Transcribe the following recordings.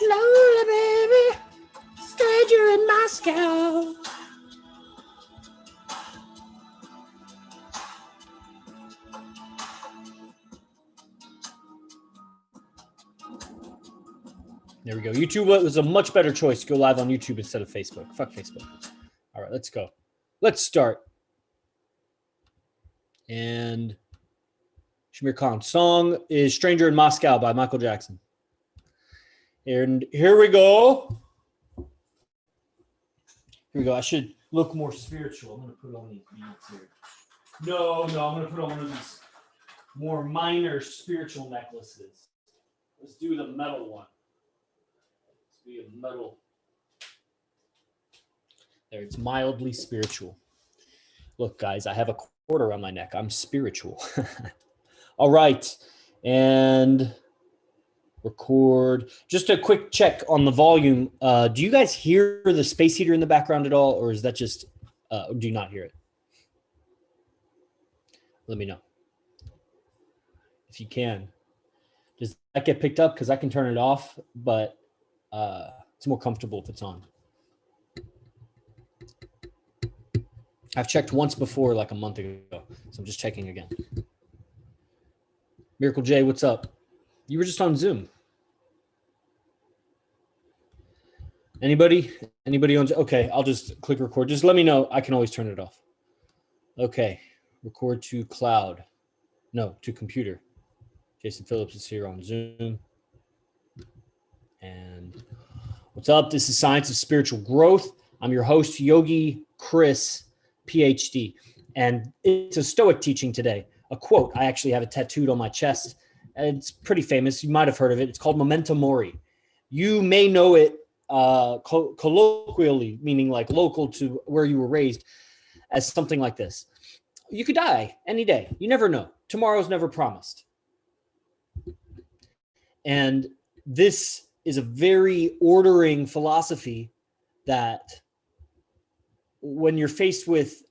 Lonely baby, stranger in Moscow. There we go. YouTube was a much better choice to go live on YouTube instead of Facebook. Fuck Facebook. All right, let's go. Let's start. And Shamir Khan. Song is Stranger in Moscow by Michael Jackson. And here we go. Here we go. I should look more spiritual. I'm going to put on these beads here. No, I'm going to put on one of these more minor spiritual necklaces. Let's do the metal one. Let's be a metal. There, it's mildly spiritual. Look, guys, I have a cord around my neck. I'm spiritual. All right. And record. Just a quick check on the volume. Do you guys hear the space heater in the background at all? Or is that just, do you not hear it? Let me know. If you can. Does that get picked up? Because I can turn it off, but it's more comfortable if it's on. I've checked once before, like a month ago, so I'm just checking again. Miracle J, what's up? You were just on Zoom. Anybody? Anybody on? Okay, I'll just click record. Just let me know. I can always turn it off. Okay, record to cloud. No, to computer. Jason Phillips is here on Zoom. And what's up? This is Science of Spiritual Growth. I'm your host, Yogi Chris, PhD. And it's a stoic teaching today. A quote. I actually have it tattooed on my chest. It's pretty famous. You might have heard of it. It's called Momento Mori. You may know it colloquially, meaning like local to where you were raised, as something like this. You could die any day. You never know. Tomorrow's never promised. And this is a very ordering philosophy that when you're faced with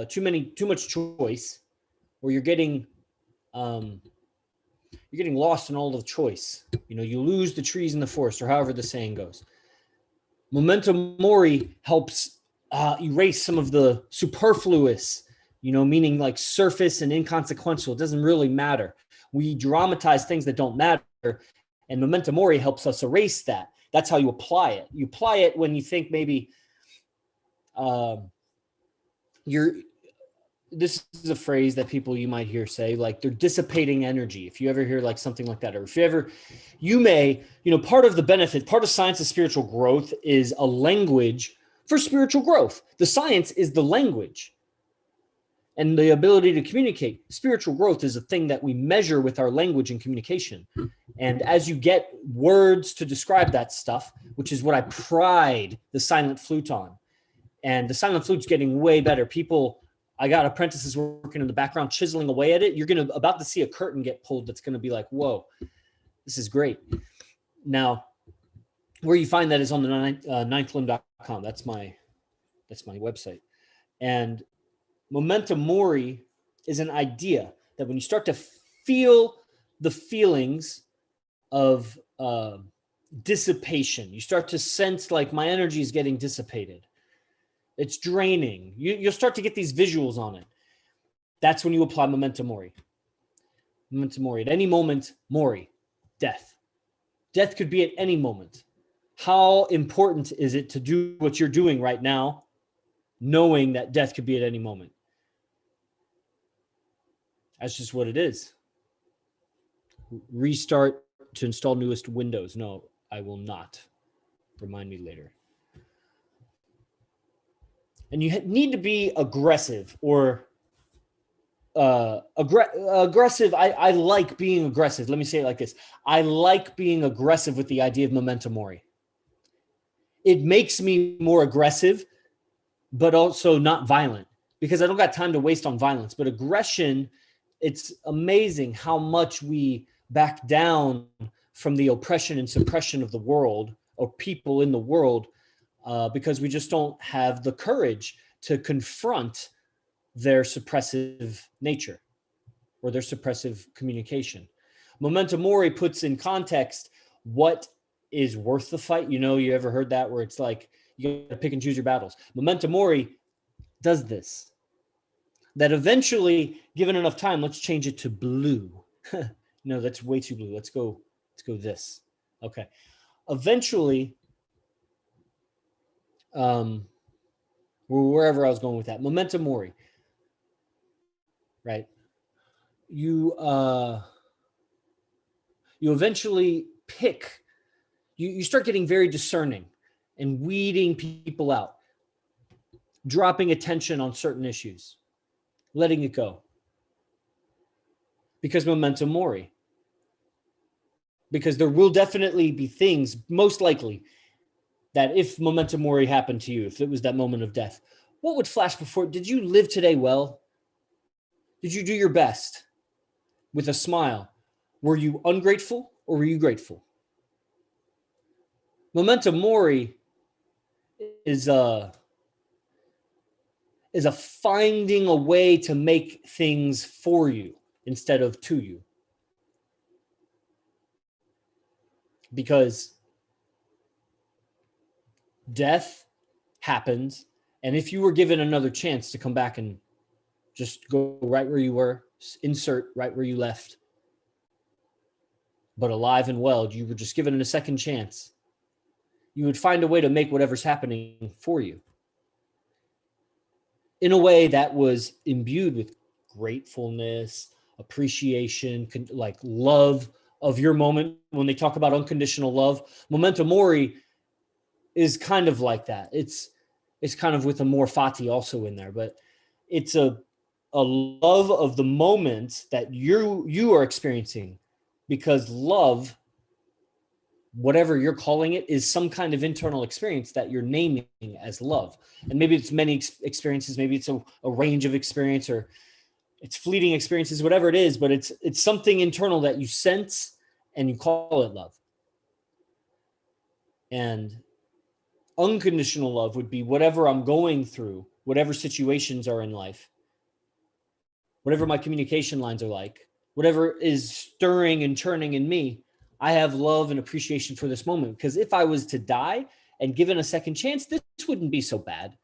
too much choice, or you're getting lost in all the choice, you lose the trees in the forest, or however the saying goes. Momento Mori helps erase some of the superfluous, meaning like surface and inconsequential. It doesn't really matter. We dramatize things that don't matter, and Momento Mori helps us erase that. That's how you apply it. You apply it when you think maybe this is a phrase that you might hear say, like they're dissipating energy. If you ever hear like something like that, or if you may, part of the benefit, part of Science of Spiritual Growth is a language for spiritual growth. The science is the language and the ability to communicate. Spiritual growth is a thing that we measure with our language and communication. And as you get words to describe that stuff, which is what I pride the silent flute on, and the silent flute's getting way better. I got apprentices working in the background, chiseling away at it. You're about to see a curtain get pulled. That's going to be like, whoa, this is great. Now, where you find that is on the ninthlimb.com. That's my website. And Momento Mori is an idea that when you start to feel the feelings of dissipation, you start to sense like my energy is getting dissipated. It's draining. You'll start to get these visuals on it. That's when you apply Momento Mori. Momento Mori. At any moment, Mori, death. Death could be at any moment. How important is it to do what you're doing right now, knowing that death could be at any moment? That's just what it is. Restart to install newest Windows. No, I will not. Remind me later. And you need to be aggressive or aggressive. I like being aggressive. Let me say it like this. I like being aggressive with the idea of Momento Mori. It makes me more aggressive, but also not violent, because I don't got time to waste on violence. But aggression, it's amazing how much we back down from the oppression and suppression of the world or people in the world, because we just don't have the courage to confront their suppressive nature or their suppressive communication. Memento Mori puts in context what is worth the fight. You ever heard that, where it's like you got to pick and choose your battles? Memento Mori does this. That eventually, given enough time, let's change it to blue. No, that's way too blue. Let's go this. Okay. Eventually, wherever I was going with that, Memento Mori, right? You eventually pick, you start getting very discerning and weeding people out, dropping attention on certain issues, letting it go. Because Memento Mori. Because there will definitely be things, most likely, that if Memento Mori happened to you, if it was that moment of death, what would flash before? Did you live today well? Did you do your best with a smile? Were you ungrateful or were you grateful? Memento Mori is a finding a way to make things for you instead of to you. Because death happens, and if you were given another chance to come back and just go right where you were, insert right where you left, but alive and well, you were just given a second chance, you would find a way to make whatever's happening for you in a way that was imbued with gratefulness, appreciation, like love of your moment. When they talk about unconditional love, Memento Mori is kind of like that. It's kind of with a more fati also in there, but it's a love of the moment that you are experiencing, because love, whatever you're calling it, is some kind of internal experience that you're naming as love. And maybe it's many experiences, maybe it's a range of experience, or it's fleeting experiences, whatever it is, but it's something internal that you sense and you call it love. And unconditional love would be whatever I'm going through, whatever situations are in life, whatever my communication lines are like, whatever is stirring and churning in me, I have love and appreciation for this moment. Because if I was to die and given a second chance, this wouldn't be so bad.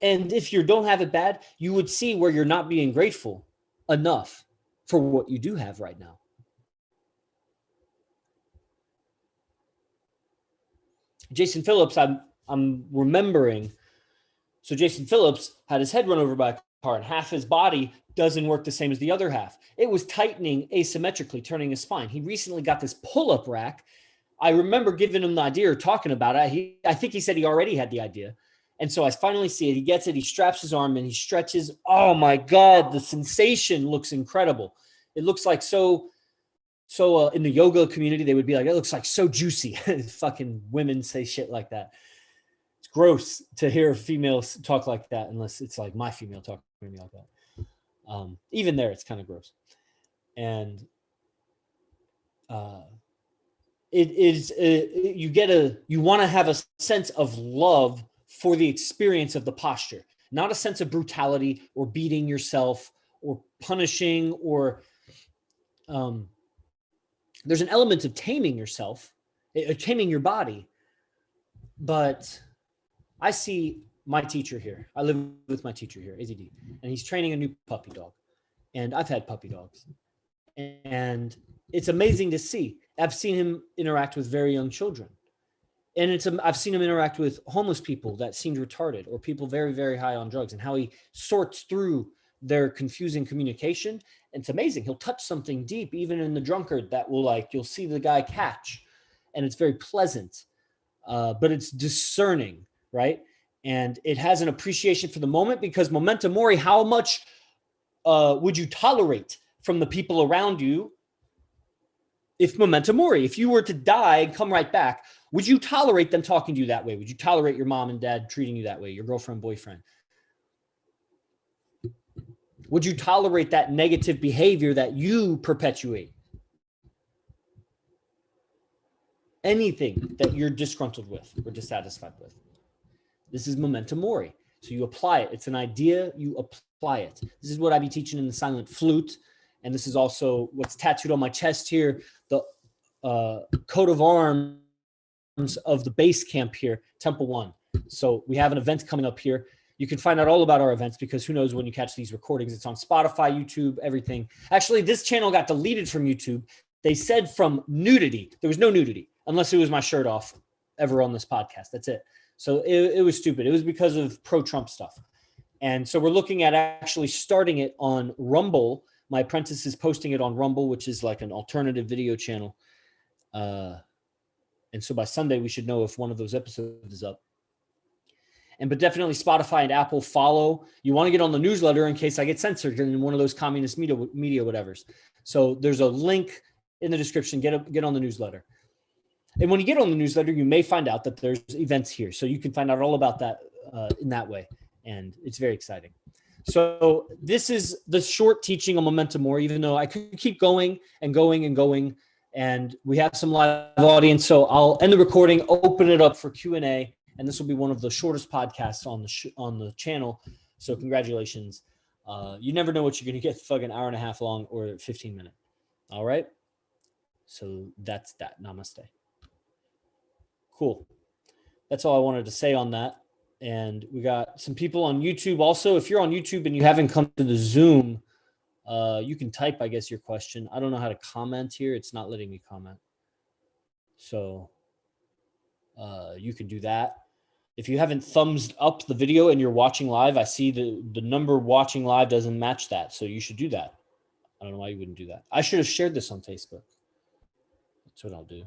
And if you don't have it bad, you would see where you're not being grateful enough for what you do have right now. Jason Phillips, I'm remembering. So Jason Phillips had his head run over by a car, and half his body doesn't work the same as the other half. It was tightening asymmetrically, turning his spine. He recently got this pull-up rack. I remember giving him the idea or talking about it. I think he said he already had the idea. And so I finally see it. He gets it. He straps his arm and he stretches. Oh my God, the sensation looks incredible. It looks like so in the yoga community, they would be like, it looks like so juicy. Fucking women say shit like that. It's gross to hear females talk like that, unless it's like my female talking to me like that. Even there, it's kind of gross. And it is, you want to have a sense of love for the experience of the posture, not a sense of brutality or beating yourself or punishing or, there's an element of taming yourself, taming your body. But I see my teacher here. I live with my teacher here, AZD, and he's training a new puppy dog. And I've had puppy dogs. And it's amazing to see. I've seen him interact with very young children. And I've seen him interact with homeless people that seemed retarded, or people very, very high on drugs, and how he sorts through their confusing communication. And it's amazing. He'll touch something deep, even in the drunkard, that will you'll see the guy catch. And it's very pleasant, but it's discerning, right? And it has an appreciation for the moment, because Memento Mori, how much would you tolerate from the people around you? If Memento Mori, if you were to die and come right back, would you tolerate them talking to you that way? Would you tolerate your mom and dad treating you that way, your girlfriend, boyfriend? Would you tolerate that negative behavior that you perpetuate? anything that you're disgruntled with or dissatisfied with. This is Momento Mori. So you apply it. It's an idea, you apply it. This is what I be teaching in the silent flute. And this is also what's tattooed on my chest here, the coat of arms of the base camp here, Temple One. So we have an event coming up here. You can find out all about our events because who knows when you catch these recordings. It's on Spotify, YouTube, everything. Actually, this channel got deleted from YouTube. They said from nudity. There was no nudity unless it was my shirt off ever on this podcast. That's it. So it was stupid. It was because of pro-Trump stuff. And so we're looking at actually starting it on Rumble. My apprentice is posting it on Rumble, which is like an alternative video channel. And so by Sunday, we should know if one of those episodes is up. But definitely Spotify and Apple follow. You want to get on the newsletter in case I get censored in one of those communist media whatevers. So there's a link in the description. Get on the newsletter. And when you get on the newsletter, you may find out that there's events here. So you can find out all about that in that way. And it's very exciting. So this is the short teaching on Momento Mori, even though I could keep going and going and going. And we have some live audience. So I'll end the recording, open it up for Q&A. And this will be one of the shortest podcasts on the channel. So congratulations. You never know what you're going to get, fucking hour and a half long or 15 minutes. All right. So that's that. Namaste. Cool. That's all I wanted to say on that. And we got some people on YouTube. Also, if you're on YouTube and you haven't come to the Zoom, you can type, I guess, your question. I don't know how to comment here. It's not letting me comment. So you can do that. If you haven't thumbs up the video and you're watching live, I see the number watching live doesn't match that. So you should do that. I don't know why you wouldn't do that. I should have shared this on Facebook. That's what I'll do.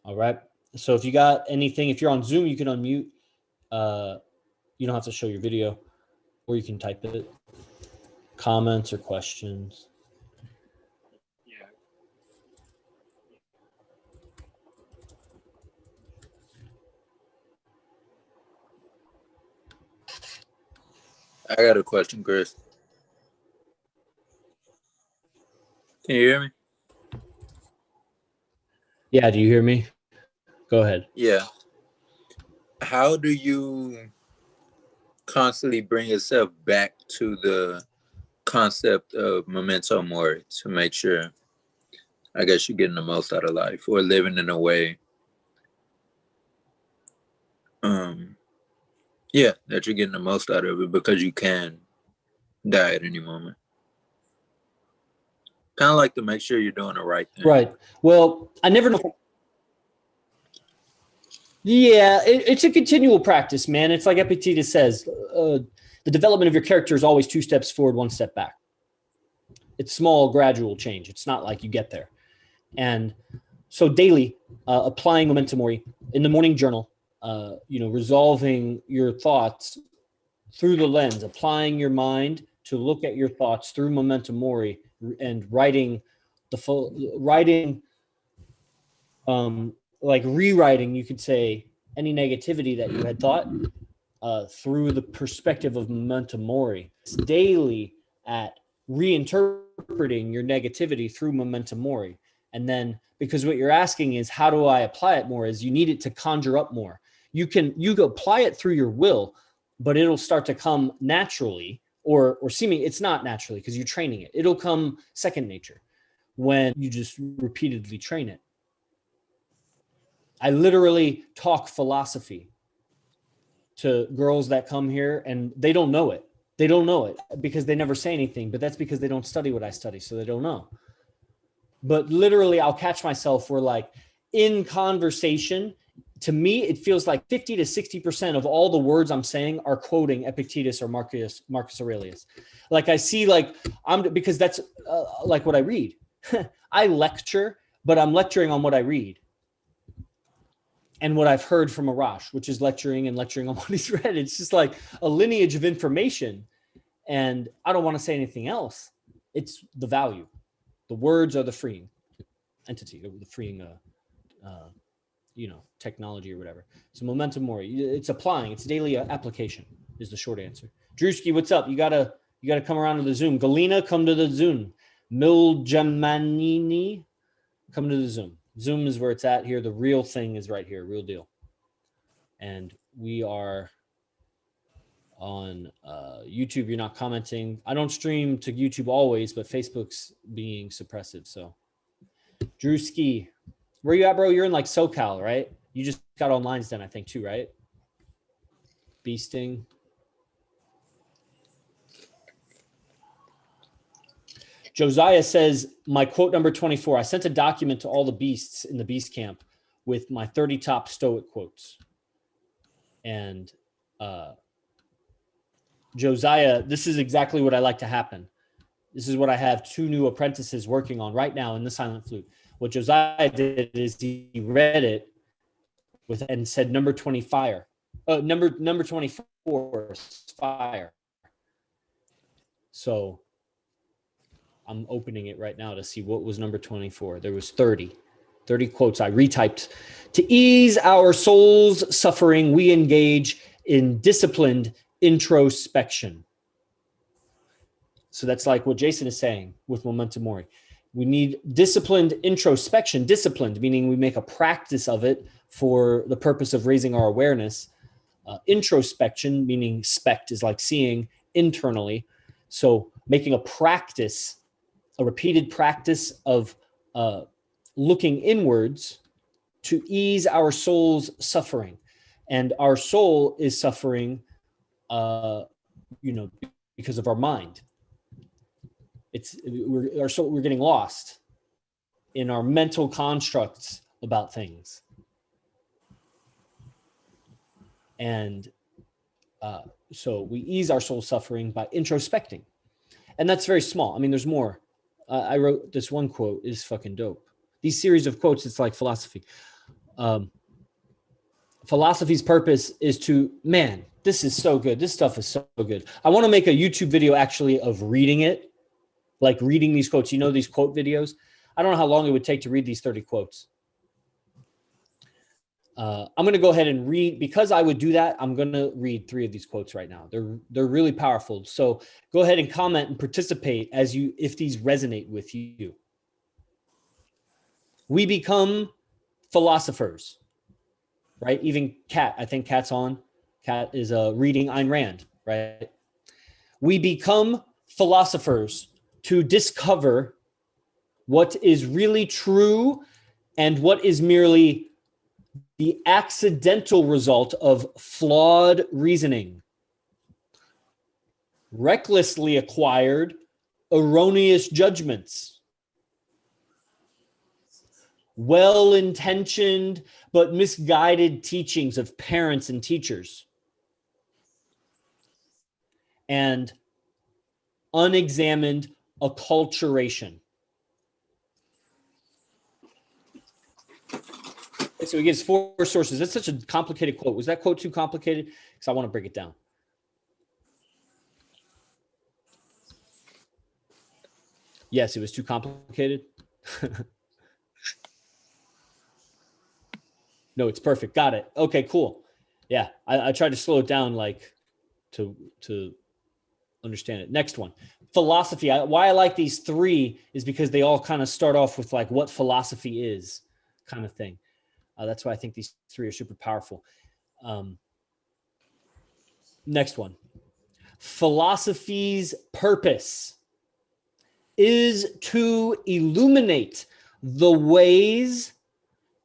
All right. So if you got anything, if you're on Zoom, you can unmute. You don't have to show your video, or you can type it. Comments or questions. I got a question, Chris. Can you hear me? Yeah, do you hear me? Go ahead. Yeah. How do you constantly bring yourself back to the concept of Memento Mori to make sure, I guess, you're getting the most out of life or living in a way, that you're getting the most out of it because you can die at any moment? Kind of like to make sure you're doing the right thing. Right. Well, I never know. Yeah, it's a continual practice, man. It's like Epictetus says, the development of your character is always 2 steps forward, 1 step back. It's small, gradual change. It's not like you get there. And so daily, applying Momento Mori in the morning journal, resolving your thoughts through the lens, applying your mind to look at your thoughts through Momento Mori and rewriting, you could say, any negativity that you had thought through the perspective of Momento Mori. It's daily at reinterpreting your negativity through Momento Mori. And then, because what you're asking is, how do I apply it more, is you need it to conjure up more. You can apply it through your will, but it'll start to come naturally or seeming, it's not naturally because you're training it. It'll come second nature when you just repeatedly train it. I literally talk philosophy to girls that come here and they don't know it. They don't know it because they never say anything, but that's because they don't study what I study. So they don't know. But literally I'll catch myself where, like, in conversation, to me, it feels like 50 to 60% of all the words I'm saying are quoting Epictetus or Marcus Aurelius. Like I see, because that's like what I read. I lecture, but I'm lecturing on what I read and what I've heard from Arash, which is lecturing on what he's read. It's just like a lineage of information. And I don't want to say anything else. It's the value. The words are the freeing entity, the freeing, technology or whatever. So Momento Mori, it's applying. It's daily application is the short answer. Drewski, what's up? You gotta come around to the Zoom. Galina, come to the Zoom. Miljamanini, come to the Zoom. Zoom is where it's at here. The real thing is right here, real deal. And we are on YouTube. You're not commenting. I don't stream to YouTube always, but Facebook's being suppressive. So Drew Ski, where you at, bro? You're in like SoCal, right? You just got online's then, I think, too, right? Beasting. Josiah says, my quote number 24, I sent a document to all the beasts in the beast camp with my 30 top stoic quotes. And Josiah, this is exactly what I like to happen. This is what I have 2 new apprentices working on right now in the silent flute. What Josiah did is he read it with and said number 20 fire. Number 24 fire. So I'm opening it right now to see what was number 24. There was 30 quotes I retyped. To ease our soul's suffering, we engage in disciplined introspection. So that's like what Jason is saying with Momento Mori. We need disciplined introspection, disciplined, meaning we make a practice of it for the purpose of raising our awareness. Introspection, meaning spect is like seeing internally. So making a practice, a repeated practice of looking inwards to ease our soul's suffering. And our soul is suffering, because of our mind. We're getting lost in our mental constructs about things. And so we ease our soul suffering by introspecting. And that's very small. I mean, there's more. I wrote this one quote is fucking dope. These series of quotes, it's like philosophy. Philosophy's purpose is to, man, this is so good. This stuff is so good. I want to make a YouTube video actually of reading it, like reading these quotes. You know, these quote videos. I don't know how long it would take to read these 30 quotes. I'm going to go ahead and read, because I would do that. I'm going to read 3 of these quotes right now. They're really powerful. So go ahead and comment and participate if these resonate with you. We become philosophers, right? Even Kat, I think Kat's on. Kat is reading Ayn Rand, right? We become philosophers to discover what is really true and what is merely the accidental result of flawed reasoning, recklessly acquired, erroneous judgments, well-intentioned but misguided teachings of parents and teachers, and unexamined acculturation. So he gives 4 sources. That's such a complicated quote. Was that quote too complicated? Because I want to break it down. Yes, it was too complicated. No, it's perfect. Got it. Okay, cool. Yeah, I tried to slow it down, like to understand it. Next one, philosophy. Why I like these 3 is because they all kind of start off with like what philosophy is, kind of thing. That's why I think these 3 are super powerful. Next one, philosophy's purpose is to illuminate the ways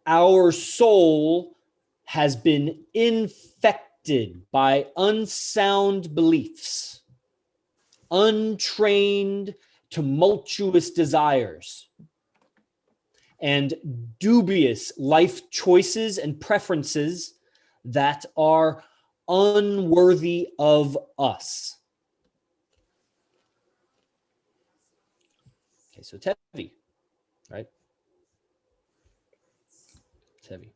our soul has been infected by unsound beliefs, untrained, tumultuous desires, and dubious life choices and preferences that are unworthy of us. Okay, so it's heavy, right? It's heavy.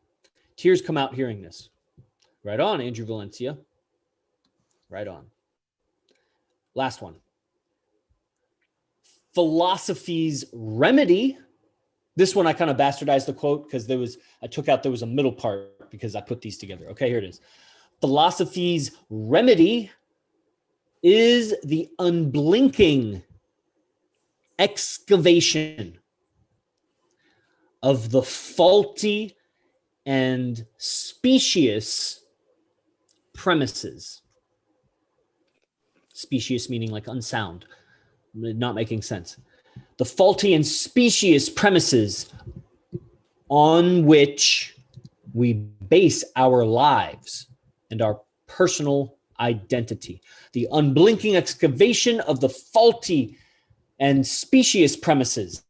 Tears come out hearing this. Right on, Andrew Valencia. Right on. Last one. Philosophy's remedy. This one I kind of bastardized the quote because there was a middle part because I put these together. Okay, here it is. Philosophy's remedy is the unblinking excavation of the faulty and specious premises. Specious meaning like unsound, not making sense. The faulty and specious premises on which we base our lives and our personal identity. The unblinking excavation of the faulty and specious premises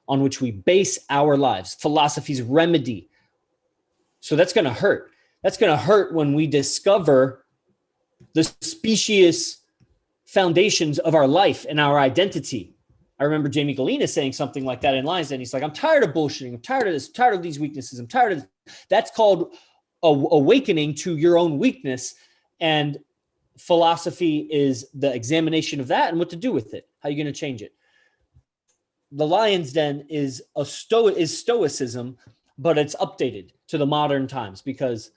on which we base our lives. Philosophy's remedy. So that's going to hurt. That's going to hurt when we discover the specious foundations of our life and our identity. I remember Jamie Galena saying something like that in Lions Den. He's like, I'm tired of bullshitting. I'm tired of this. I'm tired of these weaknesses. I'm tired of this. That's called awakening to your own weakness. And philosophy is the examination of that and what to do with it. How are you going to change it? The Lion's Den is stoicism, but it's updated to the modern times because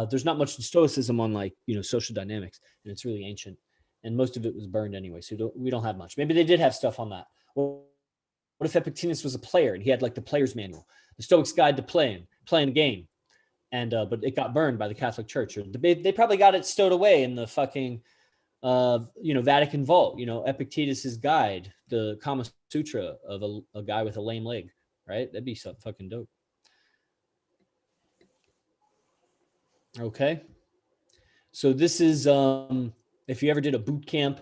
there's not much stoicism on like, social dynamics, and it's really ancient. And most of it was burned anyway, so we don't have much. Maybe they did have stuff on that. Well, what if Epictetus was a player and he had like the player's manual, the Stoics Guide to playing a game, and but it got burned by the Catholic Church, or they probably got it stowed away in the fucking Vatican vault. Epictetus's guide, the Kama Sutra of a guy with a lame leg, right? That'd be so fucking dope. Okay, so this is if you ever did a boot camp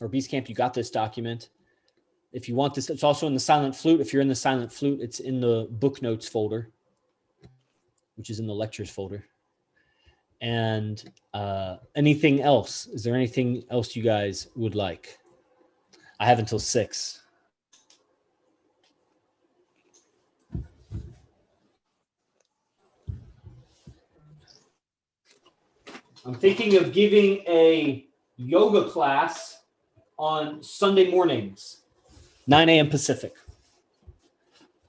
or beast camp, you got this document. If you want this, it's also in the Silent Flute. If you're in the Silent Flute, it's in the book notes folder, which is in the lectures folder. And anything else? Is there anything else you guys would like? I have until 6. I'm thinking of giving a yoga class on Sunday mornings, 9 a.m. Pacific.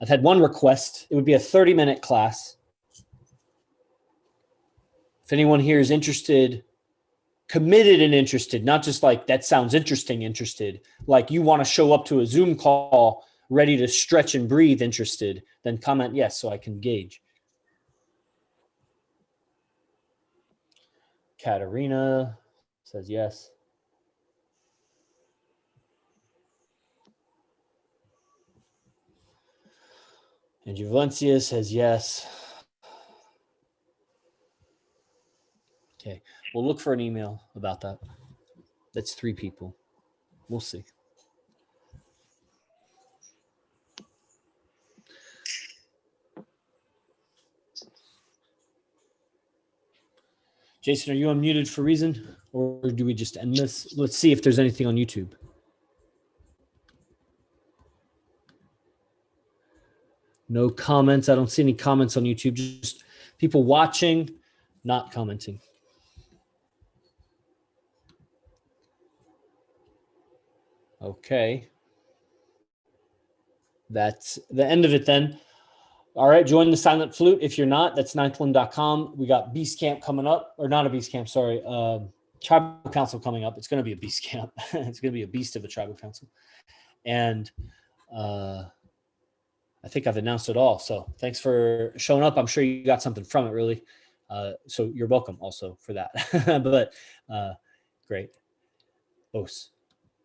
I've had one request. It would be a 30-minute class. If anyone here is interested, committed and interested, not just like, that sounds interesting, interested, like you want to show up to a Zoom call ready to stretch and breathe, interested, then comment yes so I can gauge. Katarina says yes. And Valencia says yes. Okay, we'll look for an email about that. That's 3 people. We'll see. Jason, are you unmuted for a reason? Or do we just end this? Let's see if there's anything on YouTube. No comments. I don't see any comments on YouTube. Just people watching, not commenting. Okay. That's the end of it then. All right, join the Silent Flute. If you're not, that's ninthone.com. We got Beast Camp coming up, or not a Beast Camp, sorry. Tribal Council coming up. It's going to be a Beast Camp. It's going to be a beast of a Tribal Council. And I think I've announced it all. So thanks for showing up. I'm sure you got something from it, really. So you're welcome also for that. But great. Os.